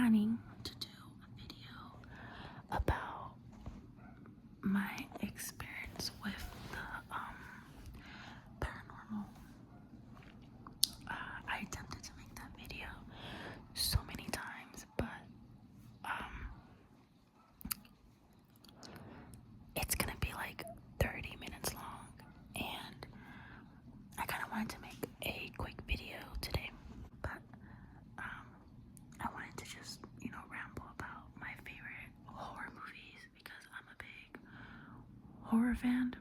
planning to do a video about my experience with the paranormal. I attempted to make that video so many times, but it's gonna be like 30 minutes long, and I kind of wanted to make a quick video today, but I wanted to just, ramble about my favorite horror movies because I'm a big horror fan.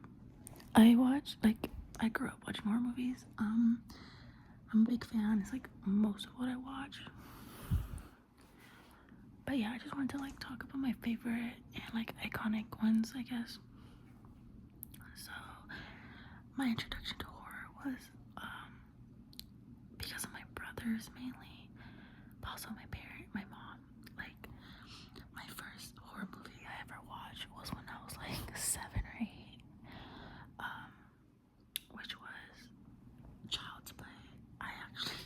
I grew up watching horror movies. I'm a big fan. It's like most of what I watch. But yeah, I just wanted to like talk about my favorite and like iconic ones, I guess. So my introduction to horror was because of my brothers mainly, but also my mom. Like my first horror movie I ever watched was when I was like 7 or 8, which was Child's Play. I actually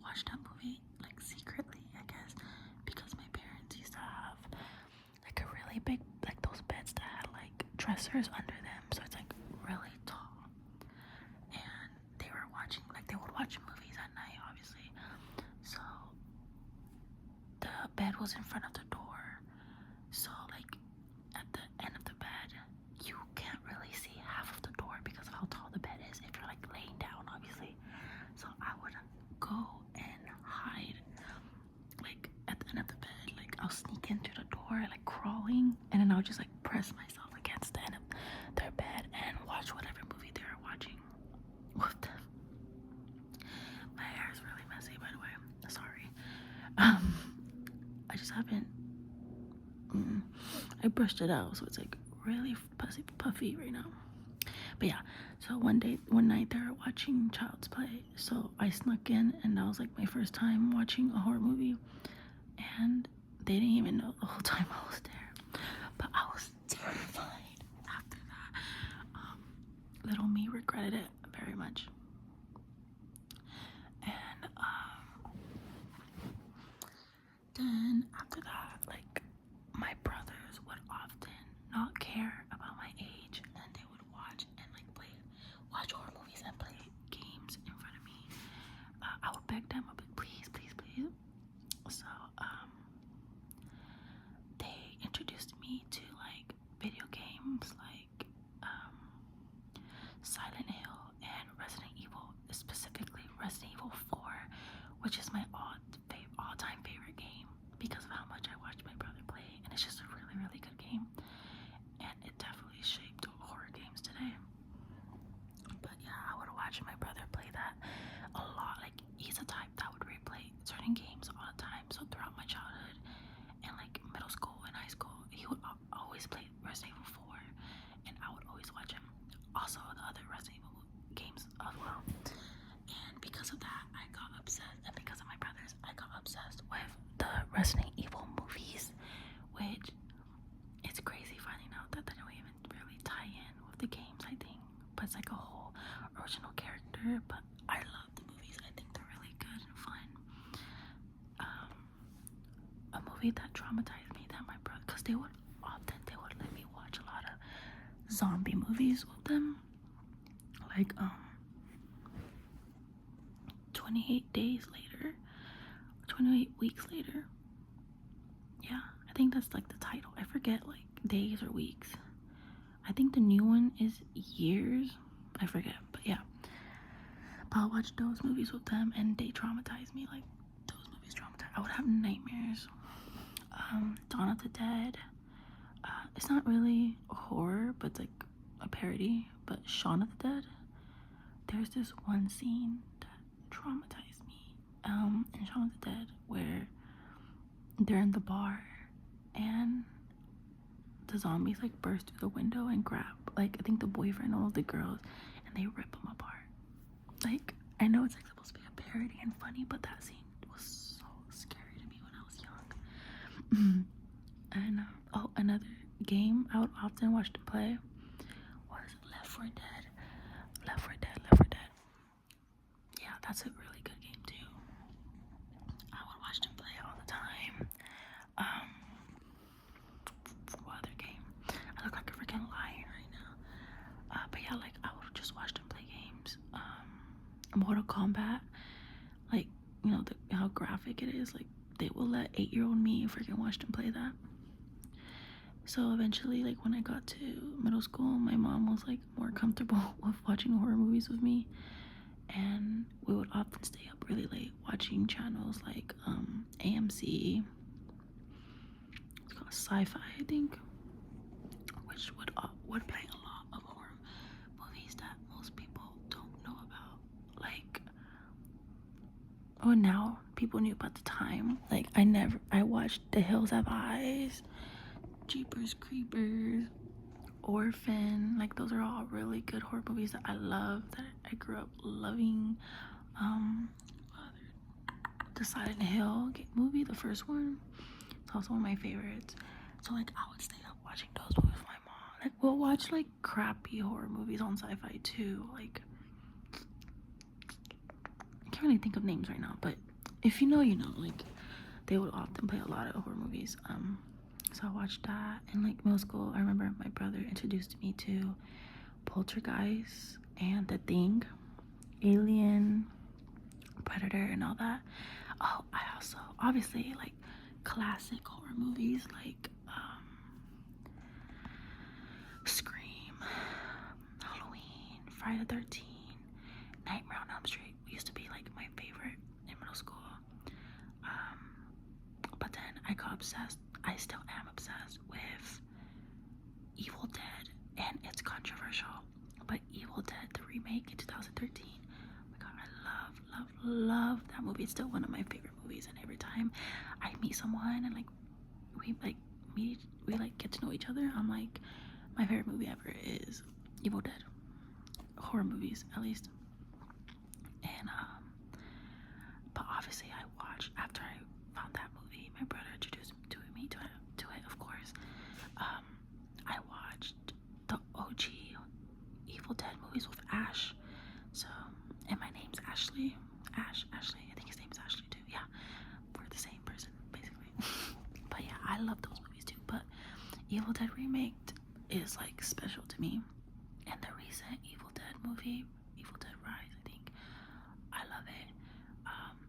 watched that movie like secretly, I guess, because my parents used to have like a really big, like those beds that had like dressers under them, so it's like really tall, and they would watch movies at night, obviously, so the bed was in front of the door, so like at the end of the bed you can't really see half of the door because of how tall the bed is if you're like laying down, obviously. So I would go and hide like at the end of the bed, like I'll sneak in through the door like crawling, and then I'll just like press myself against the end of their bed and watch whatever movie they were watching with them. My hair is really messy, by the way, sorry. I just haven't I brushed it out, so it's like really puffy right now. But yeah, so one night they were watching Child's Play, so I snuck in, and that was like my first time watching a horror movie, and they didn't even know the whole time I was there, but I was terrified after that. Little me regretted it very much. And then after that, like my brothers would often not care about my age, and they would watch and like watch horror movies and play games in front of me. I would beg them, I'd be like, please, please, please. So they introduced me to like video games like Silent Hill and Resident Evil, specifically Resident Evil 4, which is my all-time favorite game because of how much I watched my brother play, and it's just a really, really good game, and it definitely shaped horror games today. But yeah, I would watch my brother play that a lot. Like he's a type that would replay certain games all the time, so throughout my childhood and like middle school and high school, he would always play Resident Evil 4, and I would always watch him. Also the other Resident Evil games as well. And because of that, I got obsessed, and because of my brothers, I got obsessed with the Resident Evil movies, which it's crazy finding out that they don't even really tie in with the games, I think, but it's like a whole original character. But I love the movies. I think they're really good and fun. A movie that traumatized me, that my brother, because they would let me watch a lot of zombie movies with them, like 28 days later, 28 weeks later. Yeah, I think that's like the title. I forget like days or weeks. I think the new one is years. I forget, but yeah. But I'll watch those movies with them, and they traumatize me. Like those movies traumatize. I would have nightmares. Dawn of the Dead. It's not really horror, but it's like a parody. But Shaun of the Dead. There's this one scene that traumatized me. In Shaun of the Dead, where they're in the bar, and the zombies like burst through the window and grab, like, I think the boyfriend of the girls, and they rip them apart. Like, I know it's like supposed to be a parody and funny, but that scene was so scary to me when I was young. And another game I would often watch to play was Left 4 Dead. Left 4 Dead, Left 4 Dead. Yeah, that's a really good game too. I would watch them play all the time. Mortal Kombat, like, you know, how graphic it is, like, they will let 8-year-old me freaking watch them play that. So eventually, like, when I got to middle school, my mom was like more comfortable with watching horror movies with me, and we would often stay up really late watching channels like AMC, it's called Sci-Fi, I think, which would play a lot of horror movies that most people don't know about. Like, oh, now people knew about the time. Like, I watched The Hills Have Eyes, Jeepers Creepers, Orphan. Like, those are all really good horror movies that I love, that I grew up loving. The Silent Hill movie, the first one, it's also one of my favorites. So like, I would stay up watching those movies with my mom. Like, we'll watch like crappy horror movies on Sci-Fi too. Like, I can't really think of names right now, but if you know, you know. Like, they would often play a lot of horror movies. So I watched that in like middle school. I remember my brother introduced me to Poltergeist and The Thing, Alien, Predator, and all that. Oh, I also obviously like classic horror movies like Scream, Halloween, Friday the 13th, Nightmare on Elm Street used to be like my favorite in middle school. But then I got obsessed. I still am obsessed with Evil Dead, and it's controversial, but Evil Dead, the remake in 2013. Oh my god, I love that movie. It's still one of my favorite movies, and every time I meet someone and like we like get to know each other, I'm like, my favorite movie ever is Evil Dead. Horror movies, at least. And but obviously I watched, after I found that movie, my brother introduced me to it, of course. I watched the OG Evil Dead movies with Ash. So, and my name's Ashley. Ashley. I think his name's Ashley too. Yeah, we're the same person basically. But yeah, I love those movies too. But Evil Dead remake is like special to me. And the recent Evil Dead movie, Evil Dead Rise, I think, I love it.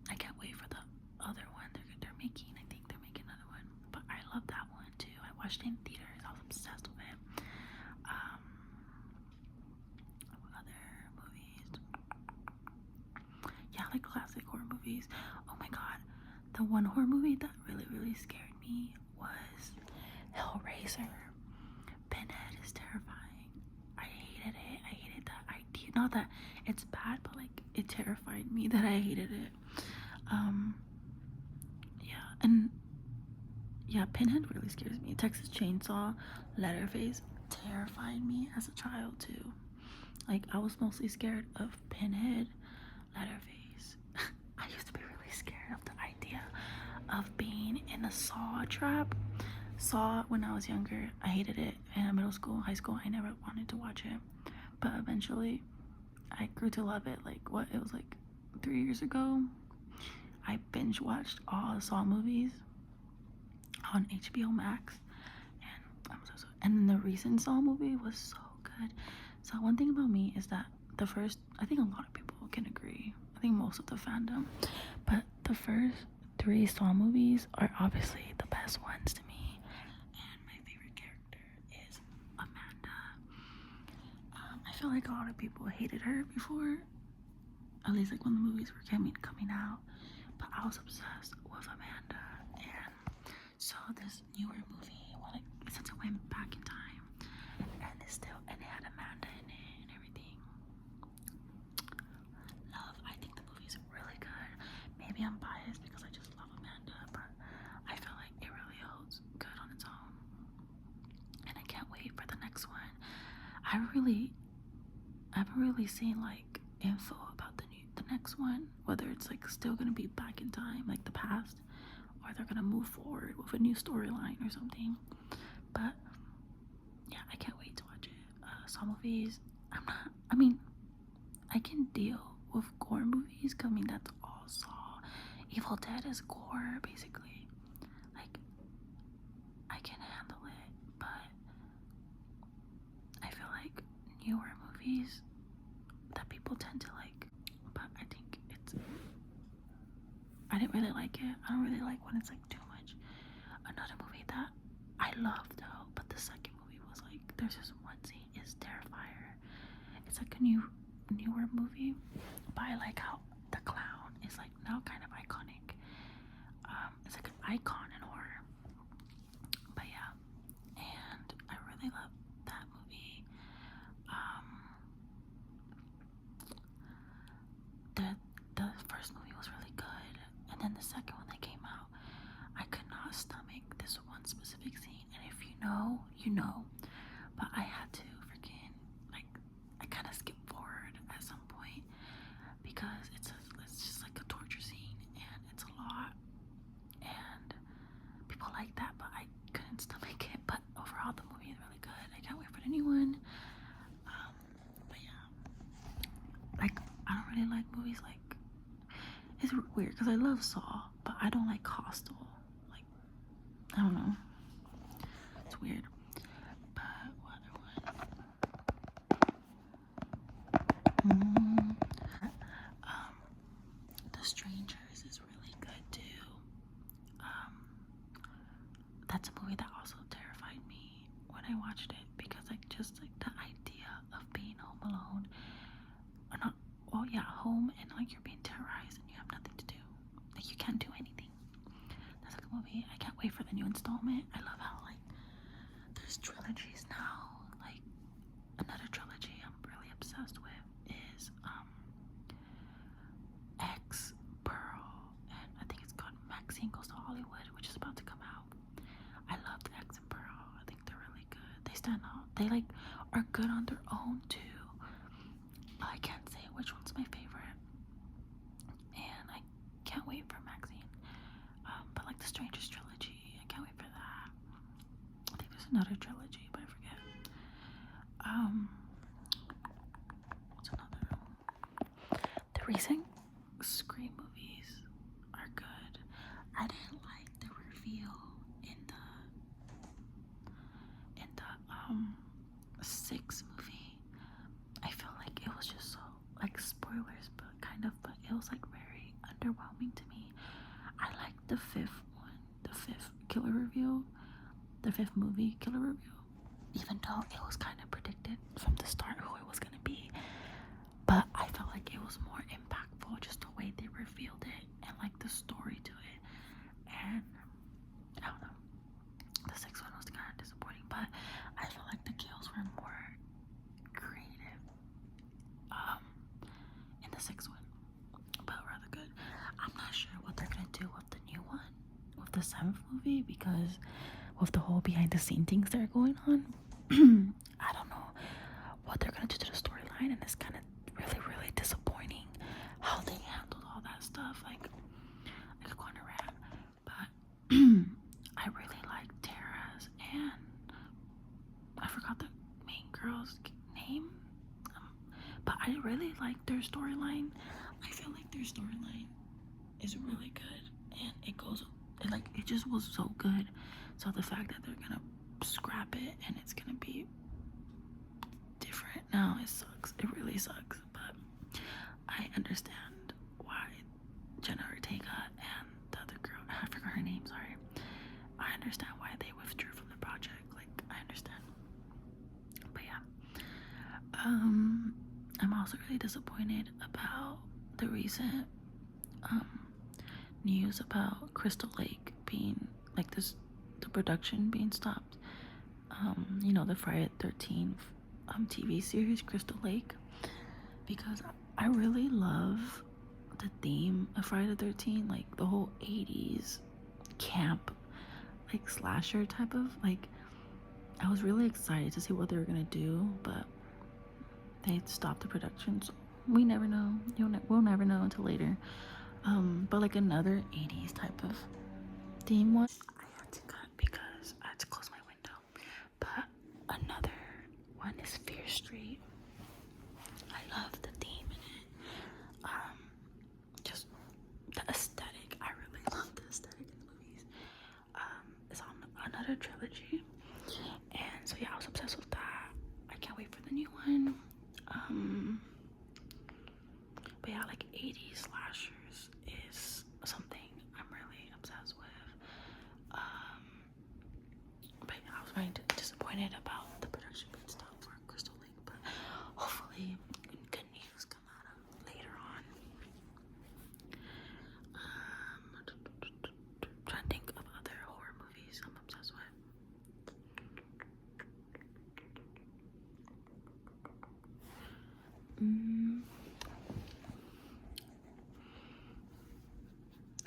I can't wait for the other one they're making. I think they're making another one, but I love that one too. I watched it in theaters. I was obsessed with it. Other movies, yeah, like classic horror movies. Oh my god, the one horror movie that really scared me was Hellraiser. Pinhead is terrifying. I hated it. I hated that idea. Not that it's bad, but like, it terrified me that I hated it. Yeah, and yeah, Pinhead really scares me. Texas Chainsaw, Leatherface terrified me as a child too. Like, I was mostly scared of Pinhead, Leatherface. I used to be really scared of the idea of being in a Saw trap. Saw when I was younger, I hated it. In middle school, high school, I never wanted to watch it. But eventually, I grew to love it. Like, it was like 3 years ago. I binge watched all the Saw movies on HBO Max, and and the recent Saw movie was so good. So one thing about me is that the first, I think a lot of people can agree, I think most of the fandom, but the first 3 Saw movies are obviously the best ones to me, and my favorite character is Amanda. I feel like a lot of people hated her before, at least like when the movies were coming out, but I was obsessed with Amanda. And so this newer movie, well, like, since it went back in time, and it had Amanda in it and everything. I think the movie's really good. Maybe I'm biased because I just love Amanda, but I feel like it really holds good on its own. And I can't wait for the next one. I haven't really seen like info about the next one, whether it's like still gonna be back in time, like the past, or they're gonna move forward with a new storyline or something. But yeah, I can't wait to watch it. Saw movies, I can deal with gore movies, cause that's all Saw. Evil Dead is gore basically. Like, I can handle it, but I feel like newer movies that people tend to like, but I I didn't really like it. I don't really like when it's like too much. Another movie that I love though, but the second movie was like, there's this one scene is Terrifier. It's like a newer movie, but I like how the clown is like now kind of iconic. It's like an icon in horror. But yeah, and I really love that movie. The the first movie was really good, and then the second one that came out, I could not stomach this one specific scene. And if you know, you know. But I had to freaking like I kind of skipped forward at some point because it's just like a torture scene and it's a lot, and people like that, but I couldn't stomach it. But overall, the movie is really good. I can't wait for the new one. But yeah, like I don't really like movies like. It's weird because I love Saw, but I don't like Hostel. Like, I don't know. It's weird. But what other one? The Strangers is really good too. That's a movie that also terrified me when I watched it because like just like the idea of being home alone, or not. Well, yeah, home and like you're being terrorized and you have nothing to do. Like you can't do anything. That's like a movie. I can't wait for the new installment. I love how like there's trilogies now. Like another trilogy I'm really obsessed with is X Pearl, and I think it's called Maxine Goes to Hollywood, which is about to come out. I love the X and Pearl. I think they're really good. They stand out. They like are good on their own too. I can't say which one's my favorite, and I can't wait for Maxine. But like the Strangers trilogy, I can't wait for that. I think there's another trilogy, but I forget. What's another? The recent Scream movies are good. I didn't like the reveal in the 6 movie. I felt like it was just so like spoilers, but kind of, but it was like very underwhelming to me. I liked the 5th one, the 5th killer reveal, the 5th movie killer reveal, even though it was kind of predicted from the start who it was gonna be. But I felt like it was more impactful just the way they revealed it and like the story to it. And I don't know, the 6th one was kind of disappointing, but I felt like the kills were more creative in the 6th one, but rather good. I'm not sure what they're gonna do with the new one, with the 7th movie, because with the whole behind the scene things that are going on, I don't know what they're gonna do to the storyline, and it's kind of really disappointing how they handled all that stuff. Like I could go on a rant, but I really like Tara's and I forgot the main girl's name, but I really like their storyline. I feel like their storyline is really good, and it just was so good. So the fact that they're gonna scrap it and it's gonna be different now, it sucks. It really sucks, but I understand why Jenna Ortega and the other girl, I forgot her name, sorry. I understand why they withdrew from the project. Like, I understand. But yeah. I'm also really disappointed about the recent news about Crystal Lake being like the production being stopped. You know, the Friday the 13th TV series Crystal Lake, because I really love the theme of Friday the 13th, like the whole 80s camp like slasher type of like. I was really excited to see what they were gonna do, but they stopped the production, so we never know. We'll never know until later. But like another 80s type of theme one, I had to cut because I had to close my window. But another one is Fear Street. I love the theme in it. Just the aesthetic. I really love the aesthetic in the movies. It's on another trilogy, and so yeah, I was obsessed with that. I can't wait for the new one. But yeah, like 80s slashers is something disappointed about the production being stopped for Crystal Lake, but hopefully good news come out of later on. Trying to think of other horror movies I'm obsessed with.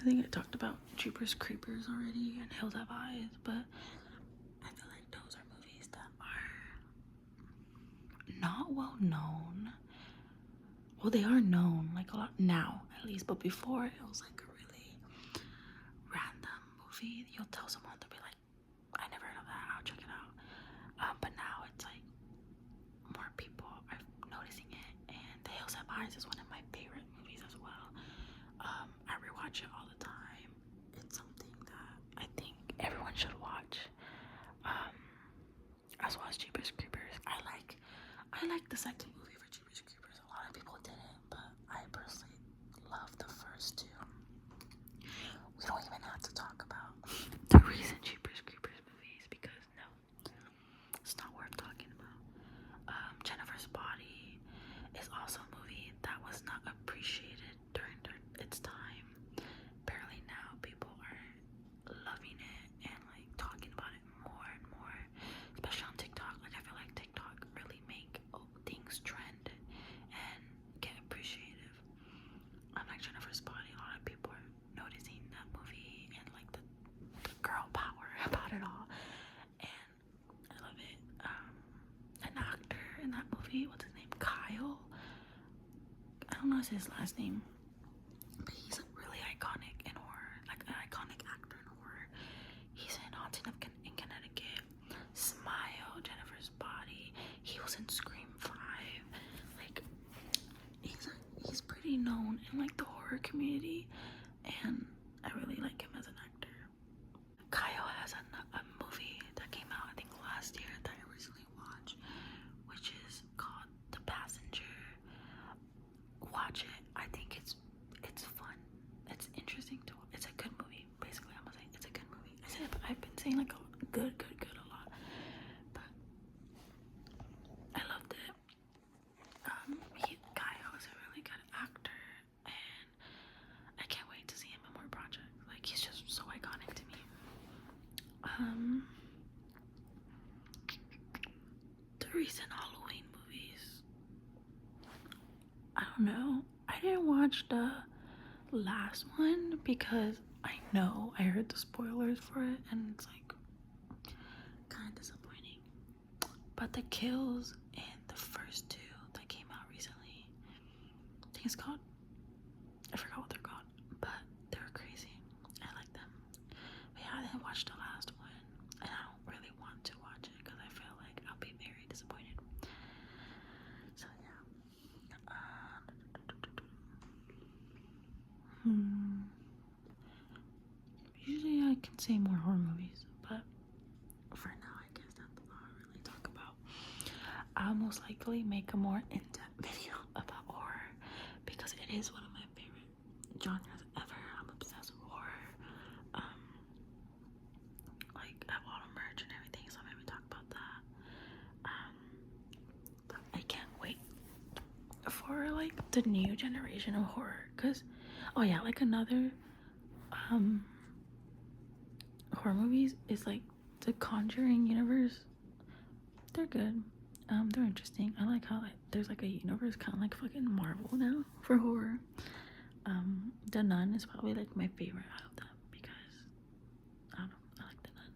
I think I talked about Jeepers Creepers already and Hills Have Eyes, but I feel like those are movies that are not well known. Well, they are known like a lot now, at least, but before it was like a really random movie. You'll tell someone, they'll be like, I never heard of that, I'll check it out. But now it's like more people are noticing it, and The Hills Have Eyes is one of my favorite movies as well. I rewatch it all the time. It's something that I think everyone should watch. As well as Jeepers Creepers. I like the second movie for Jeepers Creepers. A lot of people didn't, but I personally love the first two. We don't even have to talk about the recent Jeepers Creepers movies because no, it's not worth talking about. Jennifer's Body is also a movie that was not appreciated during its time. Apparently now people are loving it and like talking about it more and more, especially on TikTok. Like I feel like TikTok really make things trend and get appreciative. Like Jennifer's Body, a lot of people are noticing that movie and like the girl power about it all, and I love it. An actor in that movie, what's his name? Kyle. I don't know his last name, but he's really iconic in horror, like an iconic actor in horror. He's in Haunting in Connecticut, Smile, Jennifer's Body. He was in Scream 5. Like he's pretty known in like the horror community, and I really like him as an actor. Kyle has a movie that came out I think last year that I recently watched, which is called The Passenger. Watch it. I think it's fun. It's interesting to watch. It's a good movie. Basically, I'm gonna say it's a good movie. I've been saying like good a lot, but I loved it. Kyle is a really good actor, and I can't wait to see him in more projects. Like he's just so iconic to me. The recent Halloween movies. I don't know. I didn't watch the last one because I know I heard the spoilers for it, and it's like kind of disappointing. But the kills in the first two that came out recently, I think it's called, I forgot what they're called, but they were crazy. I like them. But yeah, I didn't watch the last one, and I don't really want to watch it because I feel like I'll be very disappointed. So yeah. Usually I can say more horror movies, but for now I guess that's all I really talk about. I'll most likely make a more in-depth video about horror because it is one of my favorite genres ever. I'm obsessed with horror. Like I have all the merch and everything, so maybe talk about that. But I can't wait for like the new generation of horror, because oh yeah, like another horror movies is like the Conjuring universe. They're good. They're interesting. I like how like there's like a universe kind of like fucking Marvel now for horror. The Nun is probably like my favorite out of them because I don't know, I like The Nun.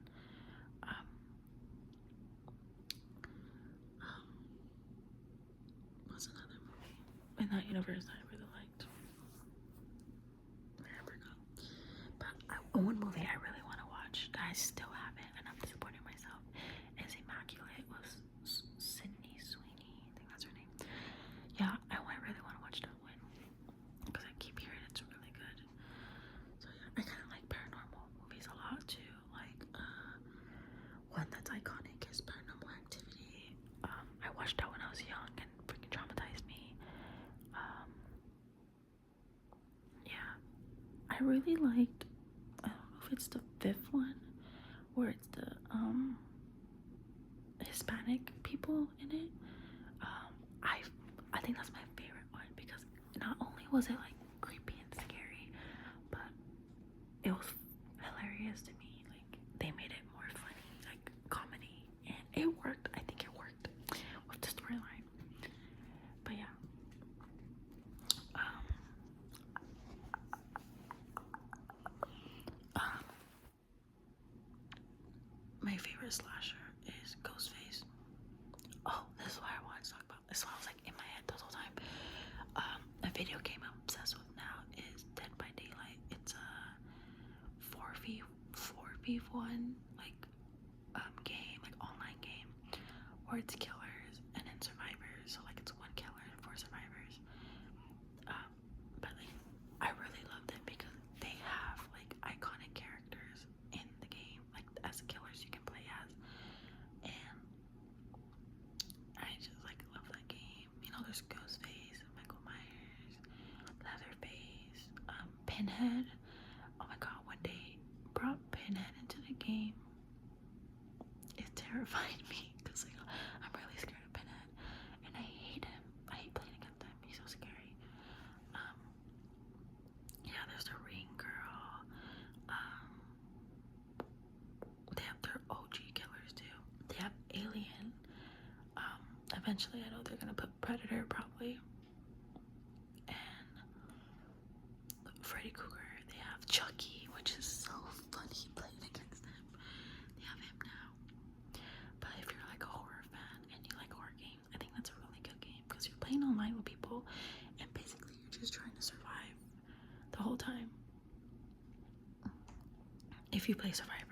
What's another movie in that universe that I really liked? I forgot. But one movie I really want to watch that I still haven't, and I'm disappointed in myself, is Immaculate with Sydney Sweeney. I think that's her name. Yeah, I really want to watch that one because I keep hearing it's really good. So yeah, I kind of like paranormal movies a lot too. Like one that's iconic is Paranormal Activity. I watched that when I was young and freaking traumatized me. Yeah, I really liked, I don't know if it's the fifth one or it's the Hispanic people in it. I think that's my favorite one because not only was it like creepy and scary, but it was hilarious to me. Like they made it more funny, like comedy, and it worked. I think it worked with the storyline. But yeah, my favorite slasher is Ghostface. Oh, this is what I wanted to talk about. This is what I was like in my head this whole time. A video game I'm obsessed with now is Dead by Daylight. It's a 4v1 like game, like online game, where it's killers and then survivors. So like it's one killer and 4 survivors. But like I really loved it because they have like iconic characters in the game, like as killers you can play as, and I just like love that game. You know, there's Ghostface, Michael Myers, Leatherface, Pinhead. Oh my god, when they brought Pinhead into the game, it terrified me because like I'm really scared of Pinhead, and I hate him. I hate playing against him. He's so scary. Yeah, there's the Ring Girl. They have their OG killers too. They have Alien. Eventually, I know they're gonna put Predator probably, and Freddy Krueger. They have Chucky, which is so funny playing against him. They have him now. But if you're like a horror fan and you like horror games, I think that's a really good game because you're playing online with people, and basically you're just trying to survive the whole time. If you play Survivor,